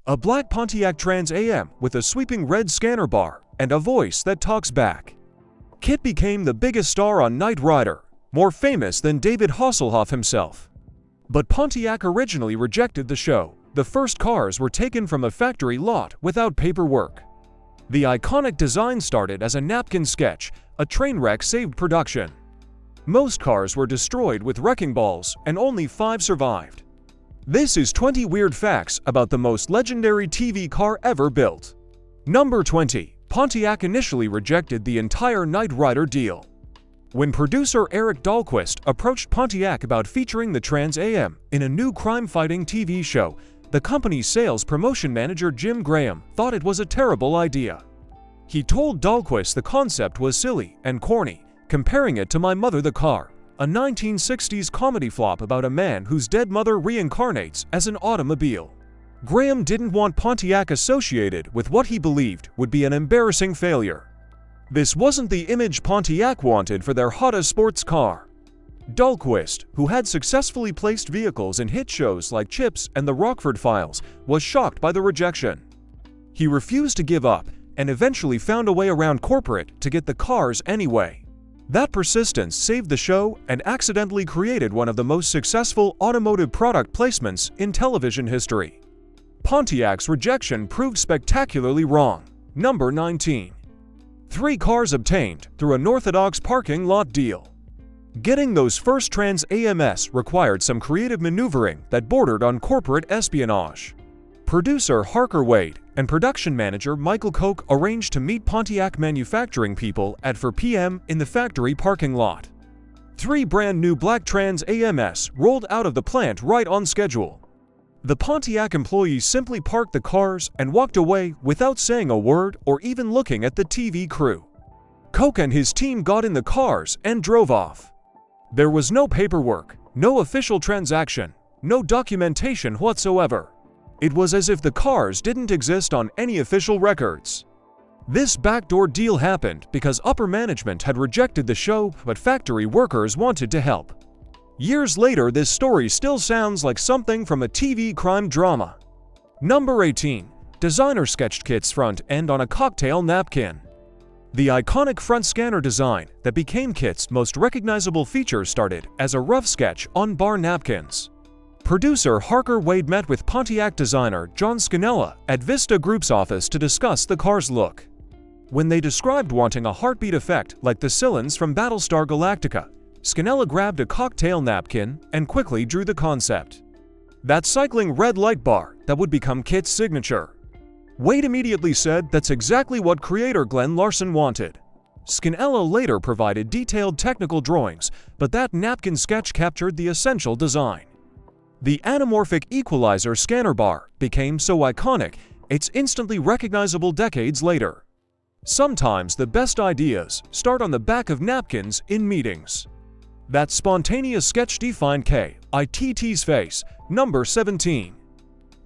A black Pontiac Trans Am with a sweeping red scanner bar and a voice that talks back. KITT became the biggest star on Knight Rider, more famous than David Hasselhoff himself. But Pontiac originally rejected the show. The first cars were taken from a factory lot without paperwork. The iconic design started as a napkin sketch. A train wreck saved production. Most cars were destroyed with wrecking balls, and only 5 survived. This is 20 weird facts about the most legendary TV car ever built. Number 20. Pontiac initially rejected the entire Knight Rider deal. When producer Eric Dahlquist approached Pontiac about featuring the Trans Am in a new crime-fighting TV show, the company's sales promotion manager Jim Graham thought it was a terrible idea. He told Dahlquist the concept was silly and corny, comparing it to My Mother the Car, a 1960s comedy flop about a man whose dead mother reincarnates as an automobile. Graham didn't want Pontiac associated with what he believed would be an embarrassing failure. This wasn't the image Pontiac wanted for their hottest sports car. Dahlquist, who had successfully placed vehicles in hit shows like Chips and The Rockford Files, was shocked by the rejection. He refused to give up and eventually found a way around corporate to get the cars anyway. That persistence saved the show and accidentally created one of the most successful automotive product placements in television history. Pontiac's rejection proved spectacularly wrong. Number 19. 3 cars obtained through an orthodox parking lot deal. Getting those first Trans AMs required some creative maneuvering that bordered on corporate espionage. Producer Harker Wade and production manager Michael Koch arranged to meet Pontiac manufacturing people at 4 p.m. in the factory parking lot. 3 brand new black Trans AMs rolled out of the plant right on schedule. The Pontiac employees simply parked the cars and walked away without saying a word or even looking at the TV crew. Koch and his team got in the cars and drove off. There was no paperwork, no official transaction, no documentation whatsoever. It was as if the cars didn't exist on any official records. This backdoor deal happened because upper management had rejected the show, but factory workers wanted to help. Years later, this story still sounds like something from a TV crime drama. Number 18. Designer sketched KITT's front end on a cocktail napkin. The iconic front scanner design that became KITT's most recognizable feature started as a rough sketch on bar napkins. Producer Harker Wade met with Pontiac designer John Scannella at Vista Group's office to discuss the car's look. When they described wanting a heartbeat effect like the Cylons from Battlestar Galactica, Scannella grabbed a cocktail napkin and quickly drew the concept. That cycling red light bar that would become KITT's signature. Wade immediately said that's exactly what creator Glenn Larson wanted. Scannella later provided detailed technical drawings, but that napkin sketch captured the essential design. The anamorphic equalizer scanner bar became so iconic, it's instantly recognizable decades later. Sometimes the best ideas start on the back of napkins in meetings. That spontaneous sketch defined KITT's face. Number 17.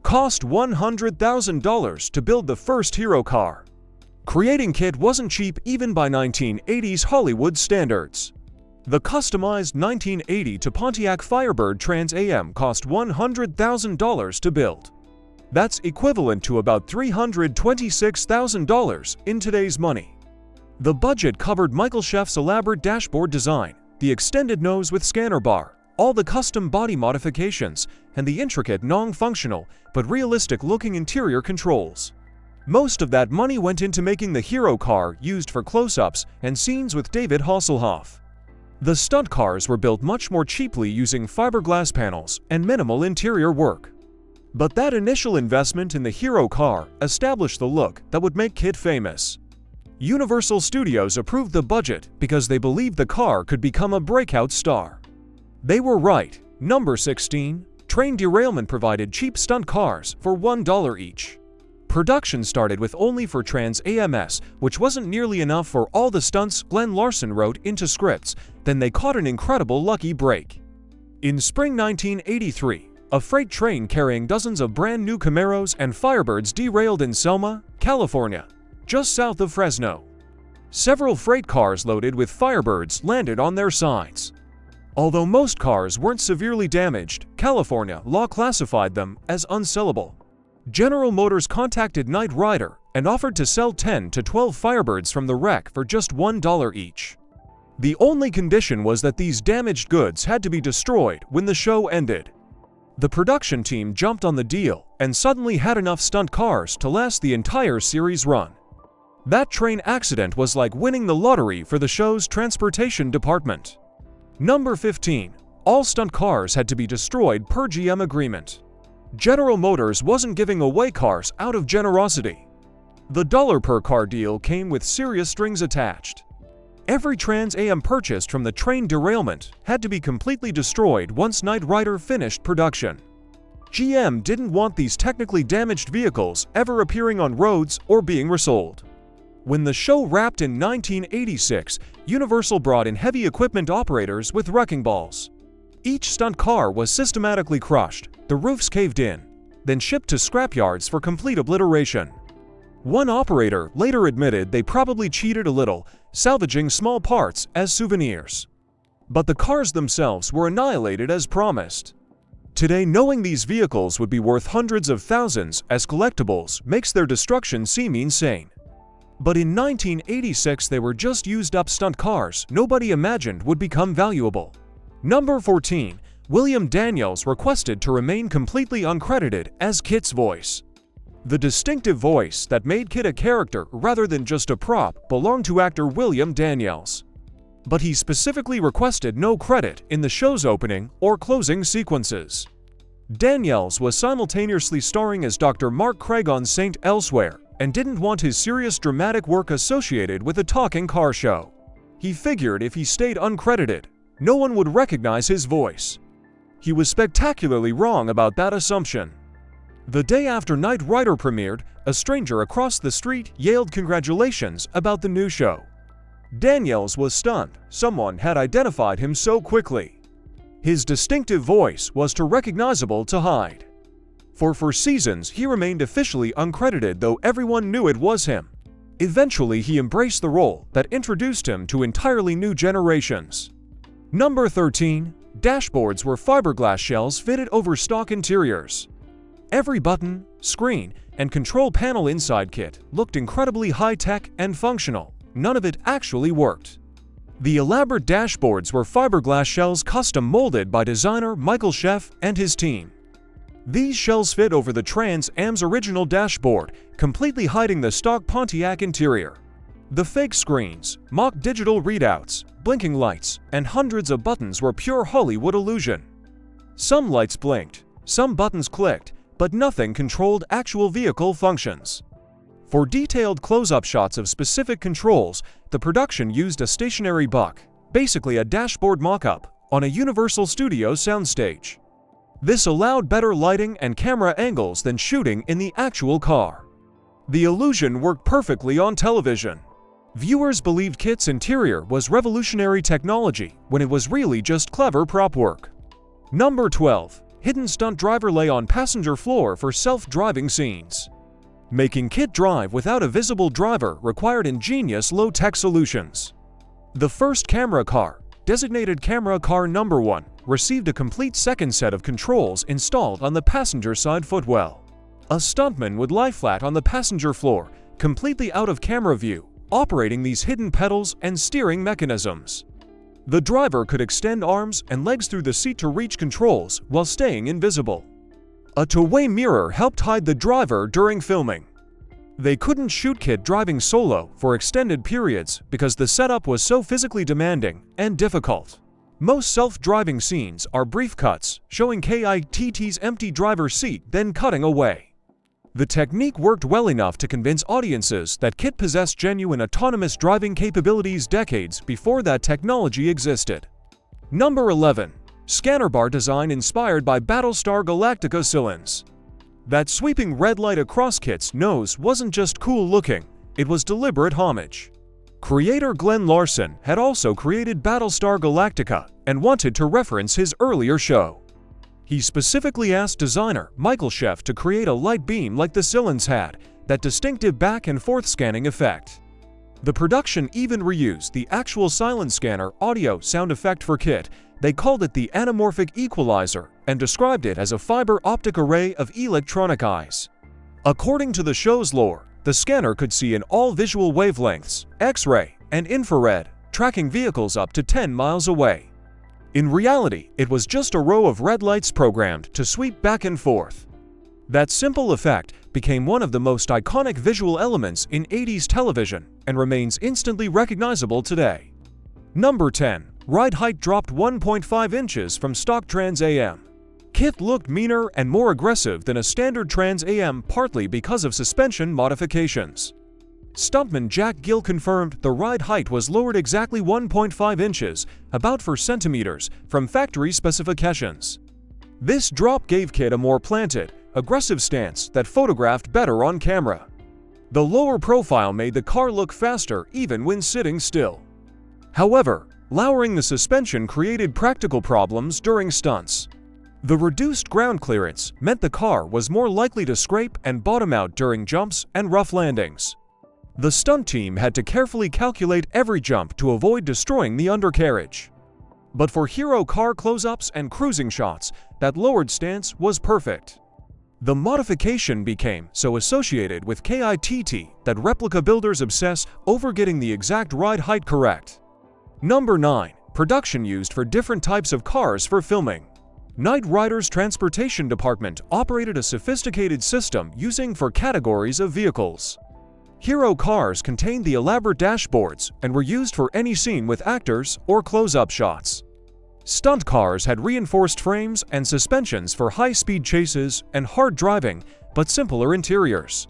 Cost $100,000 to build the first hero car. Creating KITT wasn't cheap even by 1980s Hollywood standards. The customized 1980 to Pontiac Firebird Trans Am cost $100,000 to build. That's equivalent to about $326,000 in today's money. The budget covered Michael Chef's elaborate dashboard design, the extended nose with scanner bar, all the custom body modifications, and the intricate non-functional but realistic-looking interior controls. Most of that money went into making the hero car used for close-ups and scenes with David Hasselhoff. The stunt cars were built much more cheaply using fiberglass panels and minimal interior work. But that initial investment in the hero car established the look that would make KITT famous. Universal Studios approved the budget because they believed the car could become a breakout star. They were right. Number 16. Train derailment provided cheap stunt cars for $1 each. Production started with only 4 Trans AMs, which wasn't nearly enough for all the stunts Glenn Larson wrote into scripts. Then they caught an incredible lucky break. In spring 1983, a freight train carrying dozens of brand new Camaros and Firebirds derailed in Selma, California, just south of Fresno. Several freight cars loaded with Firebirds landed on their sides. Although most cars weren't severely damaged, California law classified them as unsellable. General Motors contacted Knight Rider and offered to sell 10 to 12 Firebirds from the wreck for just $1 each. The only condition was that these damaged goods had to be destroyed when the show ended. The production team jumped on the deal and suddenly had enough stunt cars to last the entire series run. That train accident was like winning the lottery for the show's transportation department. Number 15. All stunt cars had to be destroyed per GM agreement. General Motors wasn't giving away cars out of generosity. The dollar per car deal came with serious strings attached. Every Trans Am purchased from the train derailment had to be completely destroyed once Knight Rider finished production. GM didn't want these technically damaged vehicles ever appearing on roads or being resold. When the show wrapped in 1986, Universal brought in heavy equipment operators with wrecking balls. Each stunt car was systematically crushed, the roofs caved in, then shipped to scrapyards for complete obliteration. One operator later admitted they probably cheated a little, salvaging small parts as souvenirs. But the cars themselves were annihilated as promised. Today, knowing these vehicles would be worth hundreds of thousands as collectibles makes their destruction seem insane. But in 1986, they were just used-up stunt cars nobody imagined would become valuable. Number 14. William Daniels requested to remain completely uncredited as KITT's voice. The distinctive voice that made KITT a character rather than just a prop belonged to actor William Daniels. But he specifically requested no credit in the show's opening or closing sequences. Daniels was simultaneously starring as Dr. Mark Craig on Saint Elsewhere and didn't want his serious dramatic work associated with a talking car show. He figured if he stayed uncredited, no one would recognize his voice. He was spectacularly wrong about that assumption. The day after Knight Rider premiered, a stranger across the street yelled congratulations about the new show. Daniels was stunned. Someone had identified him so quickly. His distinctive voice was too recognizable to hide. For seasons, he remained officially uncredited, though everyone knew it was him. Eventually, he embraced the role that introduced him to entirely new generations. Number 13. Dashboards were fiberglass shells fitted over stock interiors. Every button, screen, and control panel inside KITT looked incredibly high-tech and functional. None of it actually worked. The elaborate dashboards were fiberglass shells custom molded by designer Michael Sheff and his team. These shells fit over the Trans Am's original dashboard, completely hiding the stock Pontiac interior. The fake screens, mock digital readouts, blinking lights, and hundreds of buttons were pure Hollywood illusion. Some lights blinked, some buttons clicked, but nothing controlled actual vehicle functions. For detailed close-up shots of specific controls, the production used a stationary buck, basically a dashboard mock-up, on a Universal Studios soundstage. This allowed better lighting and camera angles than shooting in the actual car. The illusion worked perfectly on television. Viewers believed KITT's interior was revolutionary technology when it was really just clever prop work. Number 12. Hidden stunt driver lay on passenger floor for self-driving scenes. Making KITT drive without a visible driver required ingenious low-tech solutions. The first camera car, designated Camera Car Number 1, received a complete second set of controls installed on the passenger side footwell. A stuntman would lie flat on the passenger floor, completely out of camera view, operating these hidden pedals and steering mechanisms. The driver could extend arms and legs through the seat to reach controls while staying invisible. A two-way mirror helped hide the driver during filming. They couldn't shoot KITT driving solo for extended periods because the setup was so physically demanding and difficult. Most self-driving scenes are brief cuts showing KITT's empty driver's seat then cutting away. The technique worked well enough to convince audiences that KITT possessed genuine autonomous driving capabilities decades before that technology existed. Number 11. Scanner bar design inspired by Battlestar Galactica Cylons. That sweeping red light across KITT's nose wasn't just cool looking, it was deliberate homage. Creator Glenn Larson had also created Battlestar Galactica and wanted to reference his earlier show. He specifically asked designer Michael Sheff to create a light beam like the Cylons had, that distinctive back and forth scanning effect. The production even reused the actual silent scanner audio sound effect for KITT. They called it the anamorphic equalizer and described it as a fiber optic array of electronic eyes. According to the show's lore, the scanner could see in all visual wavelengths, X-ray, and infrared, tracking vehicles up to 10 miles away. In reality, it was just a row of red lights programmed to sweep back and forth. That simple effect became one of the most iconic visual elements in 80s television and remains instantly recognizable today. Number 10. Ride height dropped 1.5 inches from stock Trans Am. KITT looked meaner and more aggressive than a standard Trans Am, partly because of suspension modifications. Stuntman Jack Gill confirmed the ride height was lowered exactly 1.5 inches, about 4 centimeters, from factory specifications. This drop gave KITT a more planted, aggressive stance that photographed better on camera. The lower profile made the car look faster even when sitting still. However, lowering the suspension created practical problems during stunts. The reduced ground clearance meant the car was more likely to scrape and bottom out during jumps and rough landings. The stunt team had to carefully calculate every jump to avoid destroying the undercarriage. But for hero car close-ups and cruising shots, that lowered stance was perfect. The modification became so associated with KITT that replica builders obsess over getting the exact ride height correct. Number 9. Production used for different types of cars for filming. Knight Rider's transportation department operated a sophisticated system using for categories of vehicles. Hero cars contained the elaborate dashboards and were used for any scene with actors or close-up shots. Stunt cars had reinforced frames and suspensions for high-speed chases and hard driving, but simpler interiors.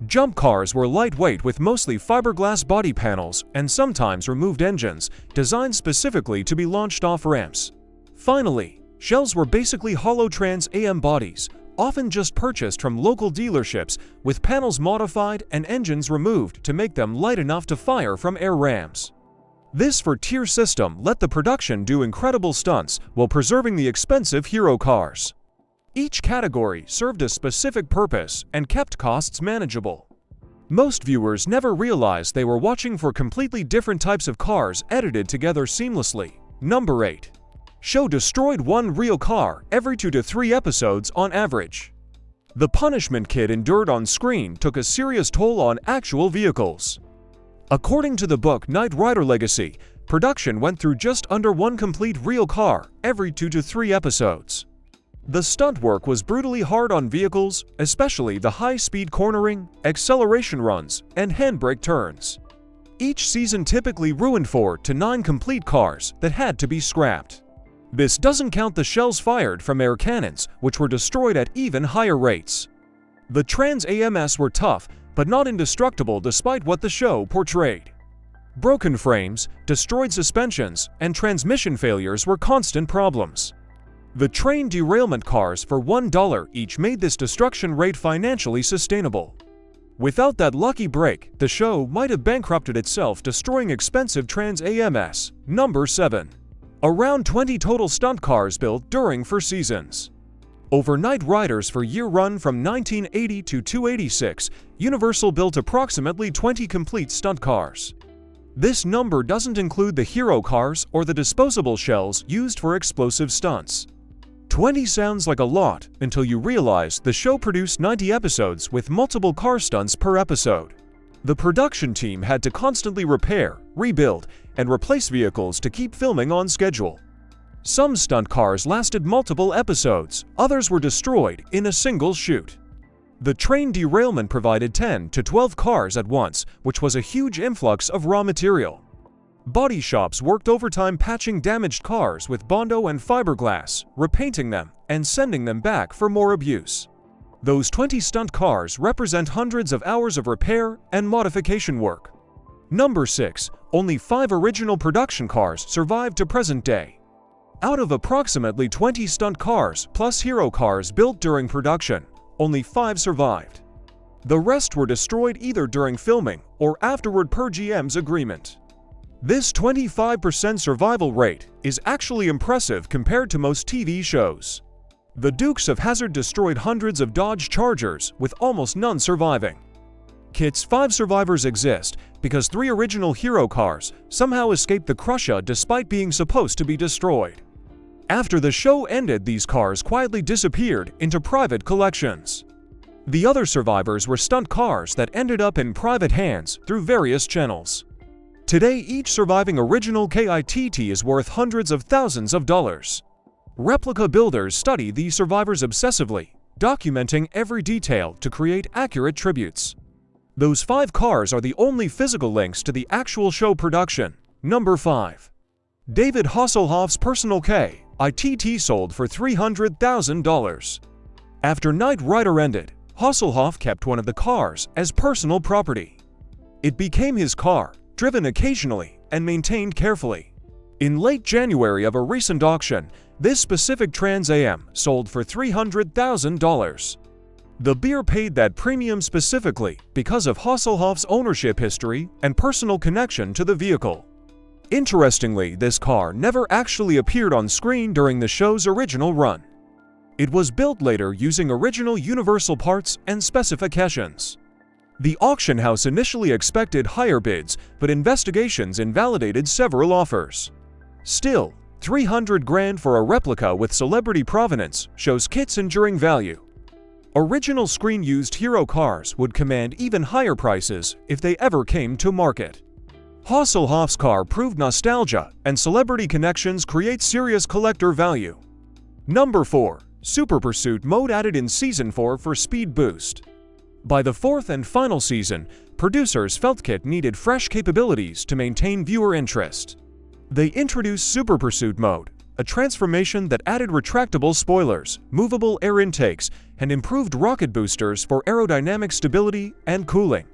Jump cars were lightweight with mostly fiberglass body panels and sometimes removed engines, designed specifically to be launched off ramps. Finally, shells were basically hollow Trans Am bodies, often just purchased from local dealerships, with panels modified and engines removed to make them light enough to fire from air rams. This four-tier system let the production do incredible stunts while preserving the expensive hero cars. Each category served a specific purpose and kept costs manageable. Most viewers never realized they were watching for completely different types of cars edited together seamlessly. Number 8. Show destroyed one real car every 2 to 3 episodes on average. The punishment KITT endured on screen took a serious toll on actual vehicles. According to the book Knight Rider Legacy, production went through just under one complete real car every 2 to 3 episodes. The stunt work was brutally hard on vehicles, especially the high-speed cornering, acceleration runs, and handbrake turns. Each season typically ruined 4 to 9 complete cars that had to be scrapped. This doesn't count the shells fired from air cannons, which were destroyed at even higher rates. The Trans AMs were tough, but not indestructible despite what the show portrayed. Broken frames, destroyed suspensions, and transmission failures were constant problems. The train derailment cars for $1 each made this destruction rate financially sustainable. Without that lucky break, the show might have bankrupted itself, destroying expensive Trans AMs. Number 7. Around 20 total stunt cars built during 4 seasons. Over Knight Riders for year run from 1980 to 286, Universal built approximately 20 complete stunt cars. This number doesn't include the hero cars or the disposable shells used for explosive stunts. 20 sounds like a lot until you realize the show produced 90 episodes with multiple car stunts per episode. The production team had to constantly repair, rebuild, and replace vehicles to keep filming on schedule. Some stunt cars lasted multiple episodes, others were destroyed in a single shoot. The train derailment provided 10 to 12 cars at once, which was a huge influx of raw material. Body shops worked overtime patching damaged cars with Bondo and fiberglass, repainting them, and sending them back for more abuse. Those 20 stunt cars represent hundreds of hours of repair and modification work. Number 6. Only 5 original production cars survived to present day. Out of approximately 20 stunt cars plus hero cars built during production, only 5 survived. The rest were destroyed either during filming or afterward per GM's agreement. This 25% survival rate is actually impressive compared to most TV shows. The Dukes of Hazzard destroyed hundreds of Dodge Chargers with almost none surviving. KITT's 5 survivors exist because 3 original hero cars somehow escaped the Crusher despite being supposed to be destroyed. After the show ended, these cars quietly disappeared into private collections. The other survivors were stunt cars that ended up in private hands through various channels. Today, each surviving original KITT is worth hundreds of thousands of dollars. Replica builders study these survivors obsessively, documenting every detail to create accurate tributes. Those 5 cars are the only physical links to the actual show production. Number 5. David Hasselhoff's personal KITT sold for $300,000. After Knight Rider ended, Hasselhoff kept one of the cars as personal property. It became his car, driven occasionally and maintained carefully. In late January of a recent auction, this specific Trans Am sold for $300,000. The beer paid that premium specifically because of Hasselhoff's ownership history and personal connection to the vehicle. Interestingly, this car never actually appeared on screen during the show's original run. It was built later using original Universal parts and specifications. The auction house initially expected higher bids, but investigations invalidated several offers. Still, $300,000 for a replica with celebrity provenance shows KITT's enduring value. Original screen-used hero cars would command even higher prices if they ever came to market. Hasselhoff's car proved nostalgia, and celebrity connections create serious collector value. Number 4. Super Pursuit mode added in Season 4 for speed boost. By the 4th and final season, producers felt KITT needed fresh capabilities to maintain viewer interest. They introduced Super Pursuit mode, a transformation that added retractable spoilers, movable air intakes, and improved rocket boosters for aerodynamic stability and cooling.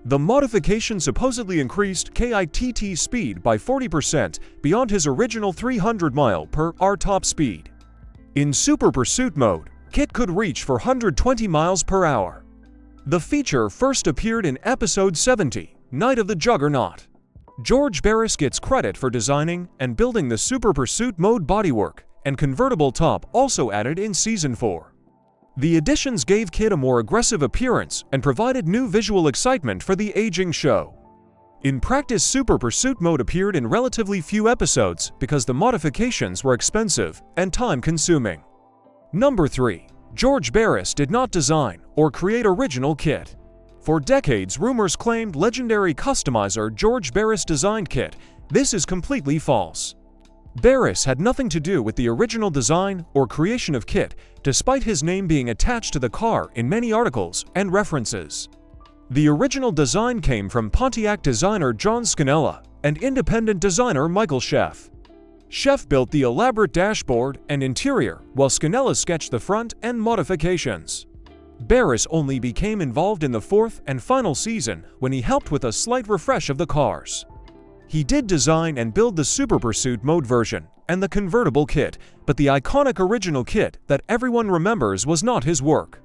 The modification supposedly increased KITT's speed by 40% beyond his original 300 mph top speed. In Super Pursuit mode, KITT could reach 420 mph. The feature first appeared in Episode 70, Night of the Juggernaut. George Barris gets credit for designing and building the Super Pursuit mode bodywork, and convertible top also added in Season 4. The additions gave KITT a more aggressive appearance and provided new visual excitement for the aging show. In practice, Super Pursuit mode appeared in relatively few episodes because the modifications were expensive and time-consuming. Number 3. George Barris did not design or create original KITT. For decades, rumors claimed legendary customizer George Barris designed KITT. This is completely false. Barris had nothing to do with the original design or creation of KITT, despite his name being attached to the car in many articles and references. The original design came from Pontiac designer John Scannella and independent designer Michael Sheff. Sheff built the elaborate dashboard and interior, while Scannella sketched the front and modifications. Barris only became involved in the 4th and final season when he helped with a slight refresh of the cars. He did design and build the Super Pursuit mode version and the convertible KITT, but the iconic original KITT that everyone remembers was not his work.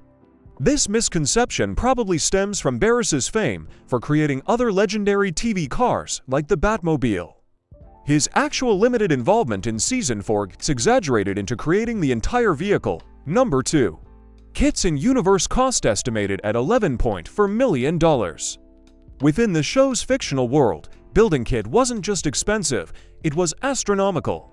This misconception probably stems from Barris's fame for creating other legendary TV cars like the Batmobile. His actual limited involvement in Season 4 gets exaggerated into creating the entire vehicle. Number 2. KITT's in-universe cost estimated at $11.4 million. Within the show's fictional world, building KITT wasn't just expensive, it was astronomical.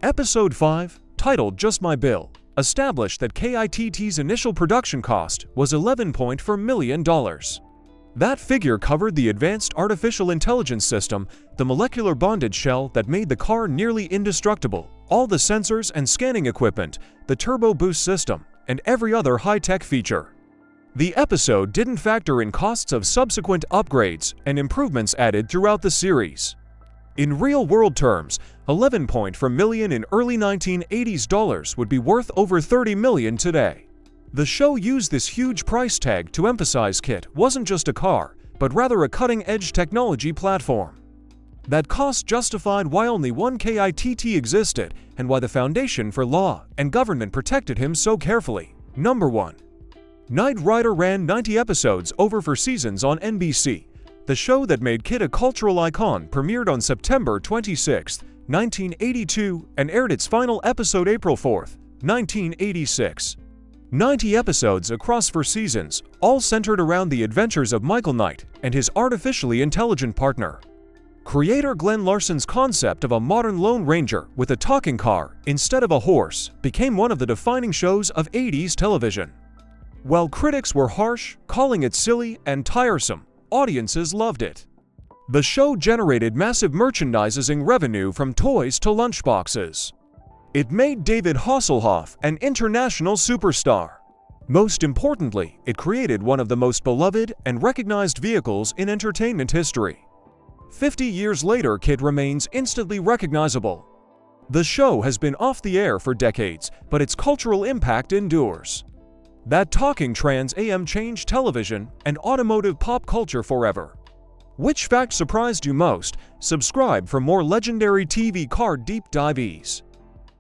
Episode 5, titled Just My Bill, established that KITT's initial production cost was $11.4 million. That figure covered the advanced artificial intelligence system, the molecular bonded shell that made the car nearly indestructible, all the sensors and scanning equipment, the turbo boost system, and every other high-tech feature. The episode didn't factor in costs of subsequent upgrades and improvements added throughout the series. In real-world terms, $11.4 million in early 1980s dollars would be worth over $30 million today. The show used this huge price tag to emphasize KITT wasn't just a car, but rather a cutting-edge technology platform. That cost justified why only one KITT existed and why the foundation for law and government protected him so carefully. Number 1. Knight Rider ran 90 episodes over 4 seasons on NBC. The show that made KITT a cultural icon premiered on September 26, 1982 and aired its final episode April 4, 1986. 90 episodes across 4 seasons, all centered around the adventures of Michael Knight and his artificially intelligent partner. Creator Glenn Larson's concept of a modern Lone Ranger with a talking car instead of a horse became one of the defining shows of 80s television. While critics were harsh, calling it silly and tiresome, audiences loved it. The show generated massive merchandising revenue from toys to lunchboxes. It made David Hasselhoff an international superstar. Most importantly, it created one of the most beloved and recognized vehicles in entertainment history. 50 years later, KITT remains instantly recognizable. The show has been off the air for decades, but its cultural impact endures. That talking Trans Am changed television and automotive pop culture forever. Which fact surprised you most? Subscribe for more legendary TV car deep dives.